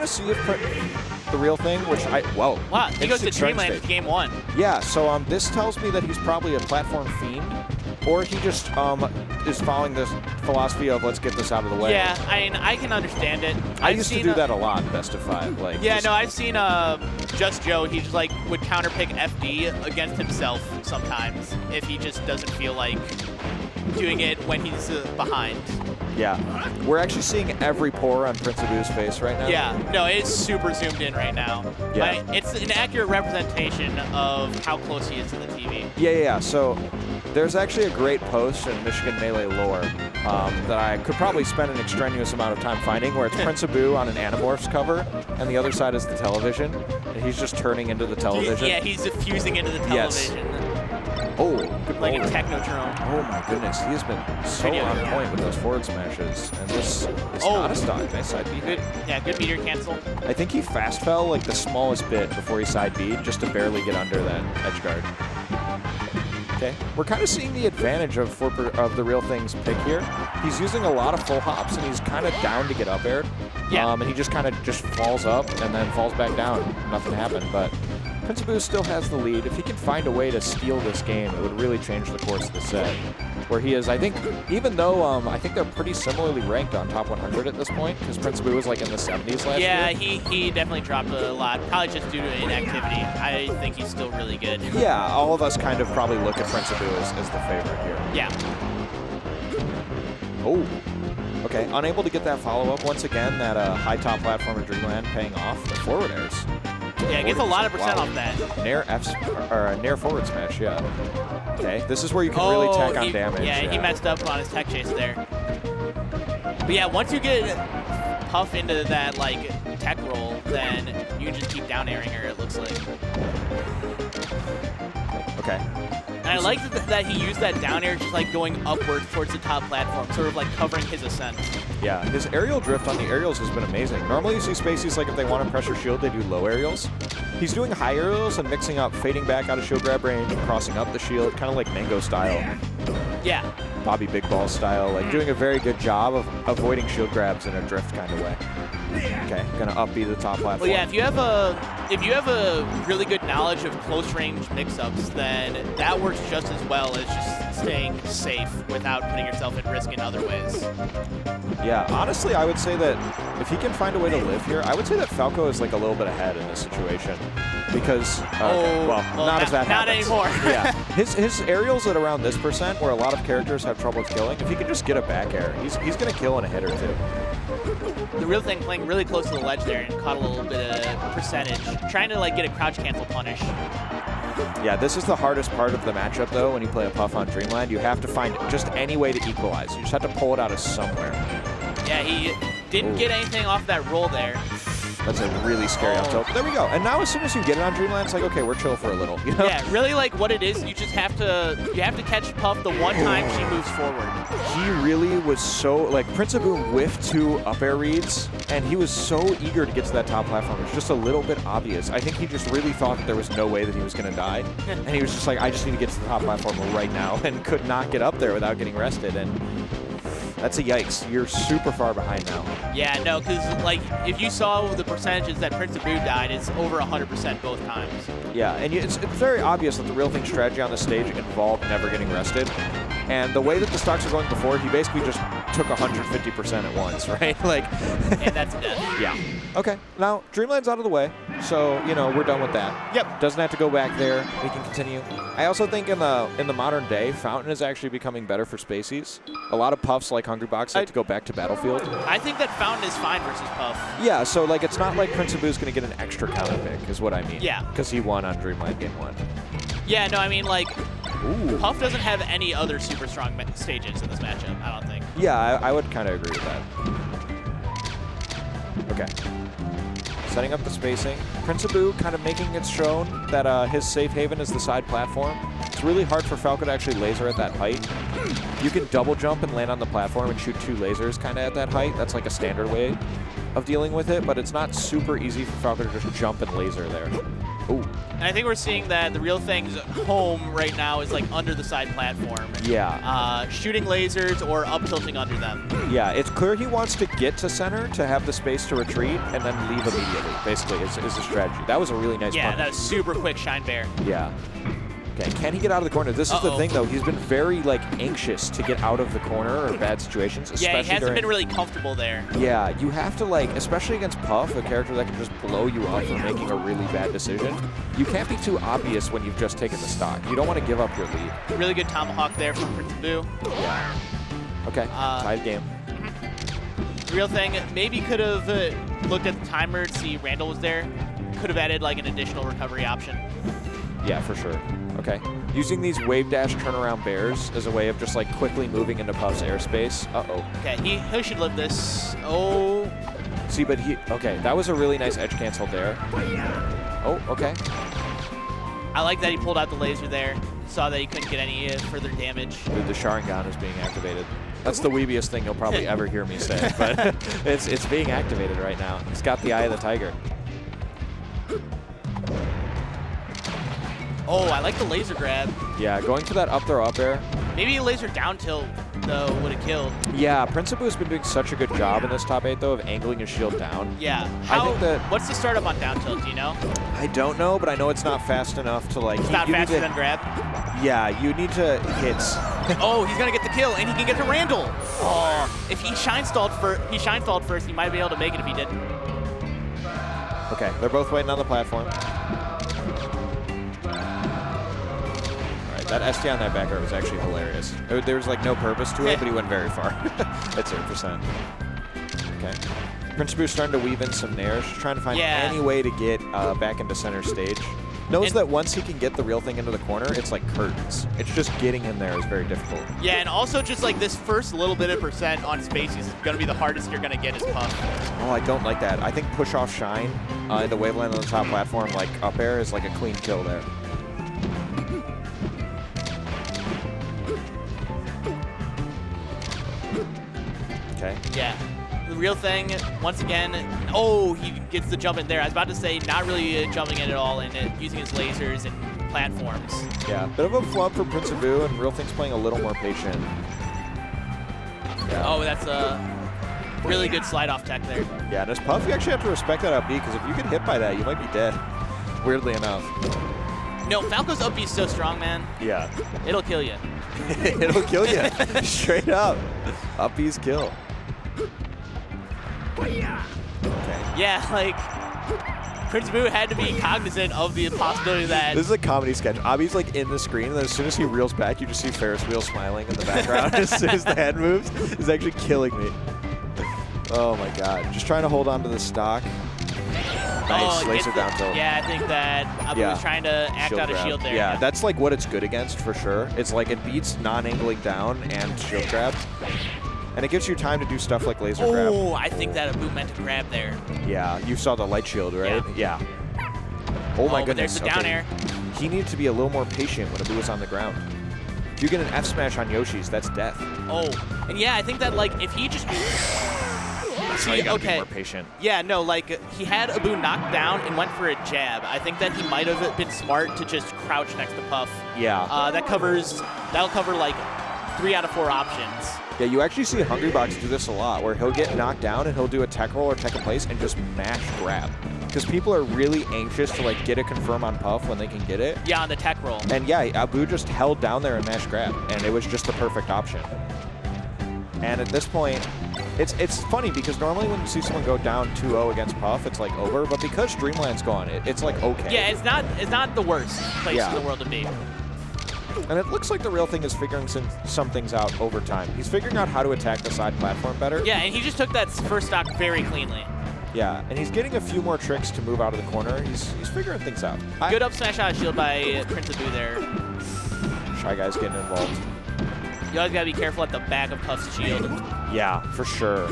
to see if TheRealThing, which wow, he goes to Dreamland for game 1. Yeah, so this tells me that he's probably a platform fiend, or he just is following this philosophy of let's get this out of the way. Yeah, I mean, I can understand it. I used to do that a lot in Best of 5. Like, yeah, no, I've seen Just Joe. He just like would counterpick FD against himself sometimes if he just doesn't feel like doing it when he's behind. Yeah, we're actually seeing every pore on Prince Abu's face right now. Yeah, no, it's super zoomed in right now. Yeah. It's an accurate representation of how close he is to the TV. Yeah. So there's actually a great post in Michigan Melee lore that I could probably spend an extraneous amount of time finding, where it's Prince Abu on an Animorphs cover, and the other side is the television, and he's just turning into the television. Yeah, he's diffusing into the television. Yes. Oh, good like lord. a Technodrome. Oh my goodness, he has been so on point with those forward smashes, and this is not a stock. Nice side beat. Good, yeah, good meteor cancel. I think he fast fell like the smallest bit before he side beat, just to barely get under that edge guard. Okay, we're kind of seeing the advantage of TheRealThing's pick here. He's using a lot of full hops, and he's kind of down to get up aired. Yeah. And he just kind of falls up and then falls back down. Nothing happened, but Prince Abu still has the lead. If he can find a way to steal this game, it would really change the course of the set. Where he is, I think, even though I think they're pretty similarly ranked on top 100 at this point, because Prince Abu was like in the 70s last year. Yeah, he definitely dropped a lot, probably just due to inactivity. I think he's still really good. Yeah, all of us kind of probably look at Prince Abu as the favorite here. Yeah. Oh, okay. Unable to get that follow-up once again. That high top platform in Dreamland paying off the forward airs. Yeah, it gets a lot of percent off that. Nair forward smash, yeah. Okay, this is where you can really tack on damage. Yeah, he messed up on his tech chase there. But yeah, once you get Puff into that like tech roll, then you can just keep down airing her, it looks like. Okay. And I like that he used that down air just like going upward towards the top platform, sort of like covering his ascent. Yeah, his aerial drift on the aerials has been amazing. Normally you see Spaceys, like if they want to pressure shield, they do low aerials. He's doing high aerials and mixing up, fading back out of shield grab range, crossing up the shield, kind of like Mango style. Yeah. Bobby Big Ball style, like doing a very good job of avoiding shield grabs in a drift kind of way. Okay, gonna up B the top platform. Well, yeah, if you have a really good knowledge of close range mix-ups, then that works just as well as just staying safe without putting yourself at risk in other ways. Yeah, honestly, I would say that if he can find a way to live here, I would say that Falco is like a little bit ahead in this situation. Because, not if that happens. Not anymore. Yeah, his aerials at around this percent, where a lot of characters have trouble killing, if he can just get a back air, he's gonna kill in a hit or two. TheRealThing playing really close to the ledge there and caught a little bit of percentage, trying to like get a crouch cancel punish. Yeah, this is the hardest part of the matchup though. When you play a Puff on Dreamland, you have to find just any way to equalize. You just have to pull it out of somewhere. Yeah, he didn't get anything off that roll there. That's a really scary up tilt. There we go. And now as soon as you get it on Dreamland, it's like, okay, we're chill for a little. You know? Yeah, really like what it is, you just have to catch Puff the one time she moves forward. He really was so, like, Prince Abu whiffed 2 up air reads, and he was so eager to get to that top platform. It was just a little bit obvious. I think he just really thought that there was no way that he was going to die. And he was just like, I just need to get to the top platform right now, and could not get up there without getting rested. And that's a yikes. You're super far behind now. Yeah, no, because like if you saw the percentages that Prince Abu died, it's over 100% both times. Yeah, and it's very obvious that the TheRealThing strategy on the stage involved never getting rested. And the way that the stocks are going before, he basically just took 150% at once, right? Like, and that's death. Yeah. Okay. Now Dreamland's out of the way, so you know we're done with that. Yep. Doesn't have to go back there. We can continue. I also think in the modern day, Fountain is actually becoming better for Spaceys. A lot of Puffs like Hungrybox like to go back to Battlefield. I think that Fountain is fine versus Puff. Yeah. So like it's not like Prince Abu's going to get an extra counter pick, is what I mean. Yeah. Because he won on Dreamland Game 1. Yeah. No, I mean like. Ooh. Puff doesn't have any other super strong stages in this matchup, I don't think. Yeah, I would kind of agree with that. Okay. Setting up the spacing. Prince Abu kind of making it shown that his safe haven is the side platform. It's really hard for Falco to actually laser at that height. You can double jump and land on the platform and shoot 2 lasers kind of at that height. That's like a standard way of dealing with it, but it's not super easy for Falco to just jump and laser there. Ooh. And I think we're seeing that the real thing's home right now is like under the side platform. Yeah. Shooting lasers or up tilting under them. Yeah, it's clear he wants to get to center to have the space to retreat and then leave immediately, basically, is the strategy. That was a really nice Yeah, punish. that was super quick shine bear. Yeah. Okay, can he get out of the corner? This is the thing, though. He's been very, like, anxious to get out of the corner or bad situations, especially Yeah, he hasn't been really comfortable there. Yeah, you have to, like, especially against Puff, a character that can just blow you up for making a really bad decision. You can't be too obvious when you've just taken the stock. You don't want to give up your lead. Really good tomahawk there from Prince Boo. Yeah. Okay, tied game. The real thing, maybe could have looked at the timer to see Randall was there. Could have added, like, an additional recovery option. Yeah, for sure. Okay. Using these wave dash turnaround bears as a way of just like quickly moving into Puff's airspace. Uh-oh. Okay, he should live this. Oh. See, but okay, that was a really nice edge cancel there. Oh, okay. I like that he pulled out the laser there. Saw that he couldn't get any further damage. Dude, the Sharingan is being activated. That's the weebiest thing you'll probably ever hear me say, but it's being activated right now. He's got the eye of the tiger. Oh, I like the laser grab. Yeah, going for that up throw up air. Maybe a laser down tilt, though, would have killed. Yeah, Prince Boo has been doing such a good job in this top 8, though, of angling his shield down. Yeah. I think that... What's the startup on down tilt, do you know? I don't know, but I know it's not fast enough to, like... It's not faster than grab? Yeah, you need to hit... Oh, he's going to get the kill, and he can get to Randall. Oh, if he shine stalled first, he might be able to make it if he didn't. Okay, they're both waiting on the platform. That ST on that back air was actually hilarious. There was like no purpose to it, but he went very far. That's 0%. Okay. Prince Boo's starting to weave in some nairs, trying to find any way to get back into center stage. Knows that once he can get the real thing into the corner, it's like curtains. It's just getting him there is very difficult. Yeah, and also just like this first little bit of percent on space is going to be the hardest you're going to get as Puff. Oh, I don't like that. I think push off shine in the waveland on the top platform, like up air, is like a clean kill there. Okay. Yeah. The real thing, once again, oh, he gets the jump in there. I was about to say not really jumping in at all and using his lasers and platforms. Yeah, bit of a flub for Prince Boo, and Real Thing's playing a little more patient. Yeah. Oh, that's a really good slide-off tech there. Yeah, and as Puff, you actually have to respect that up B, because if you get hit by that, you might be dead, weirdly enough. No, Falco's up B is so strong, man. Yeah. It'll kill you. It'll kill you, straight up. Up B's kill. Okay. Yeah, like, Prince Boo had to be cognizant of the possibility that... This is a comedy sketch. Abby's like in the screen, and then as soon as he reels back, you just see Ferris wheel smiling in the background as soon as the head moves. It's actually killing me. Oh my god. Just trying to hold on to the stock. Nice, laser down tilt. Yeah, I think that Abu was trying to act shield out grab. a shield there. Yeah, that's like what it's good against for sure. It's like it beats non-angling down and shield grab. And it gives you time to do stuff like laser grab. Oh, I think that Abu meant to grab there. Yeah, you saw the light shield, right? Yeah. Oh my goodness. There's the down air. He needed to be a little more patient when Abu was on the ground. If you get an F smash on Yoshi's, that's death. Oh, and yeah, I think that like if he just... See, you gotta be more patient. Yeah, no, like he had Abu knocked down and went for a jab. I think that he might have been smart to just crouch next to Puff. Yeah. That'll cover like 3 out of 4 options. Yeah, you actually see Hungrybox do this a lot, where he'll get knocked down and he'll do a tech roll or tech in place and just mash grab. Because people are really anxious to like get a confirm on Puff when they can get it. Yeah, on the tech roll. And yeah, Abu just held down there and mash grab, and it was just the perfect option. And at this point, it's funny because normally when you see someone go down 2-0 against Puff, it's like over. But because Dreamland's gone, it's like okay. Yeah, it's not the worst place in the world to be. And it looks like the real thing is figuring some things out over time. He's figuring out how to attack the side platform better. Yeah, and he just took that first stock very cleanly. Yeah, and he's getting a few more tricks to move out of the corner. He's figuring things out. Good up smash out of shield by Prince Abu there. Shy Guy's getting involved. You always gotta be careful at the back of Puff's shield. Yeah, for sure.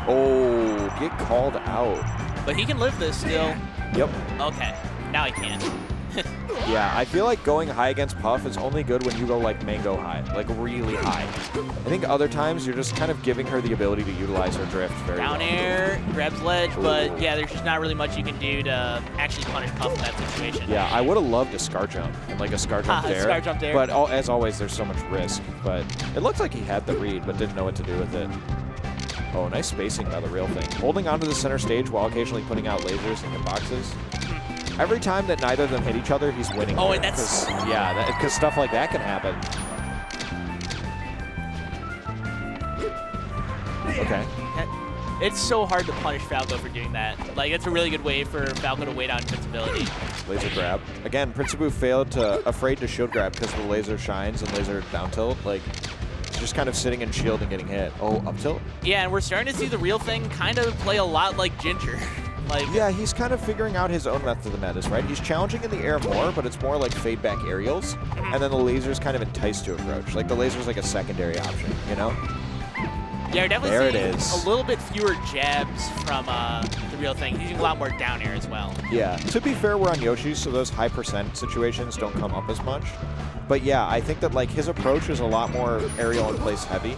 Oh, get called out. But he can live this still. Yep. Okay, now he can. Yeah, I feel like going high against Puff is only good when you go like mango high, like really high. I think other times you're just kind of giving her the ability to utilize her drift very Down well. air, grabs ledge, but yeah, there's just not really much you can do to actually punish Puff in that situation. Yeah, I would have loved a Scar Jump and like a Scar Jump dare. Scar Jump dare. But as always, there's so much risk. But it looks like he had the read, but didn't know what to do with it. Oh, nice spacing by TheRealThing. Holding onto the center stage while occasionally putting out lasers and hitboxes. Every time that neither of them hit each other, he's winning. Oh, and that's... Yeah, because stuff like that can happen. Okay. It's so hard to punish Falco for doing that. Like, it's a really good way for Falco to wait on invincibility. Laser grab. Again, Principal failed afraid to shield grab because the laser shines and laser down tilt. Like, it's just kind of sitting in shield and getting hit. Oh, up tilt? Yeah, and we're starting to see TheRealThing kind of play a lot like Ginger. Like, yeah, he's kind of figuring out his own method of the Metas, right? He's challenging in the air more, but it's more like fade back aerials, and then the laser's kind of enticed to approach. Like, the laser's like a secondary option, you know? Yeah, we're definitely There it seeing is. a little bit fewer jabs from TheRealThing. He's using a lot more down air as well. Yeah. To be fair, we're on Yoshi's, so those high percent situations don't come up as much. But yeah, I think that like his approach is a lot more aerial in place heavy.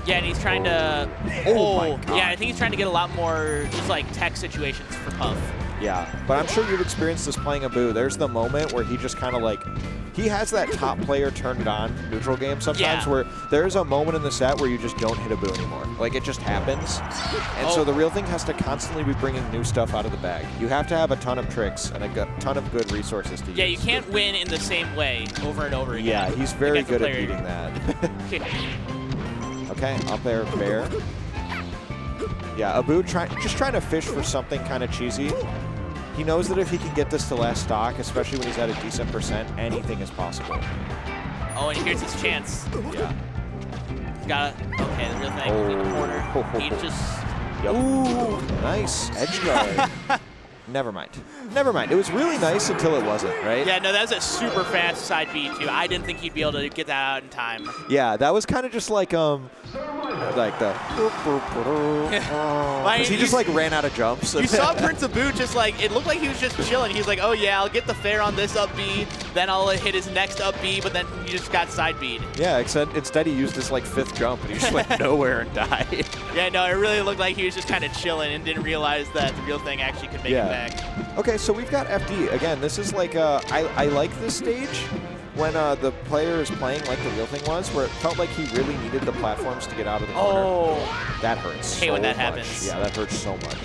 Yeah, and he's trying to... Oh my God. Yeah, I think he's trying to get a lot more just like tech situations for Puff. Yeah, but I'm sure you've experienced this playing Abu. There's the moment where he just kind of like, he has that top player turned it on neutral game sometimes where there's a moment in the set where you just don't hit Abu anymore. Like, it just happens. And so TheRealThing has to constantly be bringing new stuff out of the bag. You have to have a ton of tricks and a ton of good resources to use. Yeah, you can't win in the same way over and over again. Yeah, he's very Against the good at player. beating that. Okay, up air, bear. Yeah, Abu just trying to fish for something kind of cheesy. He knows that if he can get this to last stock, especially when he's at a decent percent, anything is possible. Oh, and here's his chance. Yeah. He's got it. Okay, TheRealThing in the corner. He just... Yep. Ooh, nice edge guard. Never mind. Never mind. It was really nice until it wasn't, right? Yeah, no, that was a super fast side B, too. I didn't think he'd be able to get that out in time. Yeah, that was kind of just like the... Because he just like ran out of jumps. You saw Prince Abu just like, it looked like he was just chilling. He's like, oh yeah, I'll get the fair on this up B, then I'll hit his next up B, but then he just got side B'd. Yeah, except instead he used this like 5th jump and he just went nowhere and died. Yeah, no, it really looked like he was just kind of chilling and didn't realize that TheRealThing actually could make it back. Okay, so we've got FD. Again, this is like, I like this stage when the player is playing like TheRealThing was, where it felt like he really needed the platforms to get out of the corner. Oh. That hurts Hate so when that much. happens. Yeah, that hurts so much.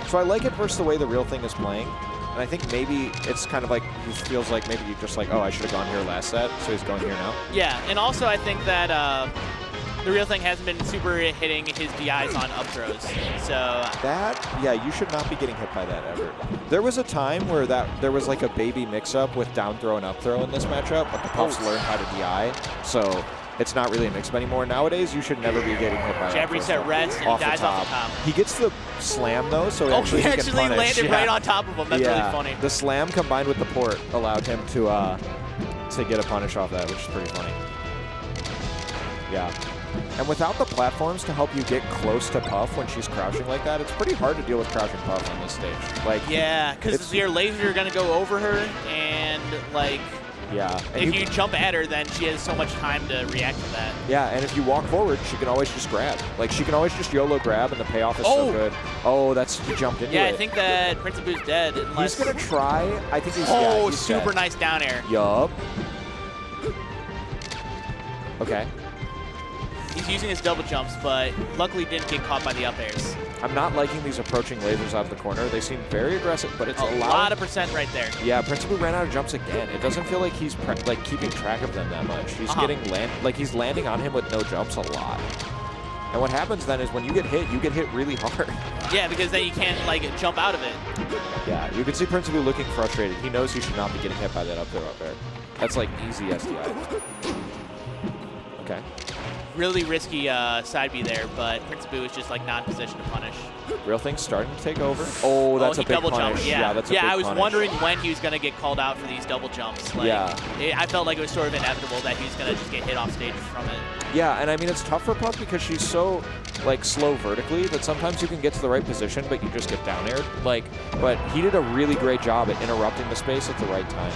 So I like it versus the way TheRealThing is playing. And I think maybe it's kind of like, he feels like maybe you're just like, oh, I should have gone here last set, so he's going here now. Yeah, and also I think that TheRealThing hasn't been super hitting his DIs on up throws. So that, yeah, you should not be getting hit by that ever. There was a time where there was like a baby mix-up with down throw and up throw in this matchup, but the Puffs learned how to DI, so it's not really a mix-up anymore. Nowadays, you should never be getting hit by jab reset rest and he dies off the top. He gets the slam though, so he can actually punish. landed right on top of him. That's really funny. The slam combined with the port allowed him to get a punish off that, which is pretty funny. Yeah. And without the platforms to help you get close to Puff when she's crouching like that, it's pretty hard to deal with crouching Puff on this stage. Like, yeah, because your laser are going to go over her, and like, yeah, and if you jump at her, then she has so much time to react to that. Yeah, and if you walk forward, she can always just grab. Like, she can always just YOLO grab, and the payoff is so good. Oh, he jumped into it. Yeah, I think that Prince Abu's dead. Unless... He's going to try. I think he's he's super dead. Nice down air. Yup. Okay. He's using his double jumps, but luckily didn't get caught by the up airs. I'm not liking these approaching lasers out of the corner. They seem very aggressive, but it's a lot of percent right there. Yeah, Principal ran out of jumps again. It doesn't feel like he's keeping track of them that much. He's getting he's landing on him with no jumps a lot. And what happens then is when you get hit really hard. Yeah, because then you can't like jump out of it. Yeah, you can see Principal looking frustrated. He knows he should not be getting hit by that up there. That's like easy SDI. Okay. Really risky side B there, but Prince Abu is just like not in position to punish. TheRealThing's starting to take over. Oh, that's a big double punish. Jump. Yeah, that's a big I was punish. wondering when he was going to get called out for these double jumps. Like, I felt like it was sort of inevitable that he was going to just get hit off stage from it. Yeah, and I mean, it's tough for Puff because she's so like slow vertically that sometimes you can get to the right position, but you just get down aired. Like, but he did a really great job at interrupting the space at the right time.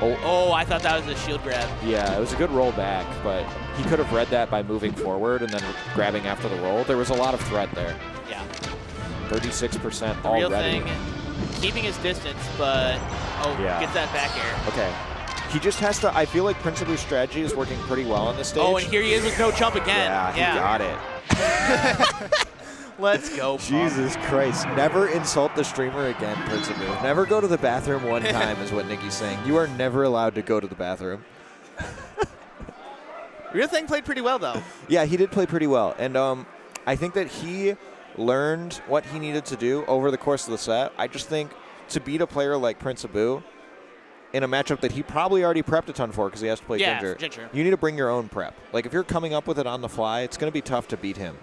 Oh, I thought that was a shield grab. Yeah, it was a good roll back, but he could have read that by moving forward and then grabbing after the roll. There was a lot of threat there. Yeah. 36% The real already. thing, keeping his distance, but gets that back air. Okay. He just has to, I feel like Prince Abu's strategy is working pretty well on this stage. Oh, and here he is with no jump again. Yeah, he got it. Let's go, Puff. Jesus Christ. Never insult the streamer again, Prince Abu. Never go to the bathroom one time is what Nikki's saying. You are never allowed to go to the bathroom. Real thing played pretty well, though. Yeah, he did play pretty well. And I think that he learned what he needed to do over the course of the set. I just think to beat a player like Prince Abu in a matchup that he probably already prepped a ton for because he has to play Ginger, Ginger, you need to bring your own prep. Like, if you're coming up with it on the fly, it's going to be tough to beat him.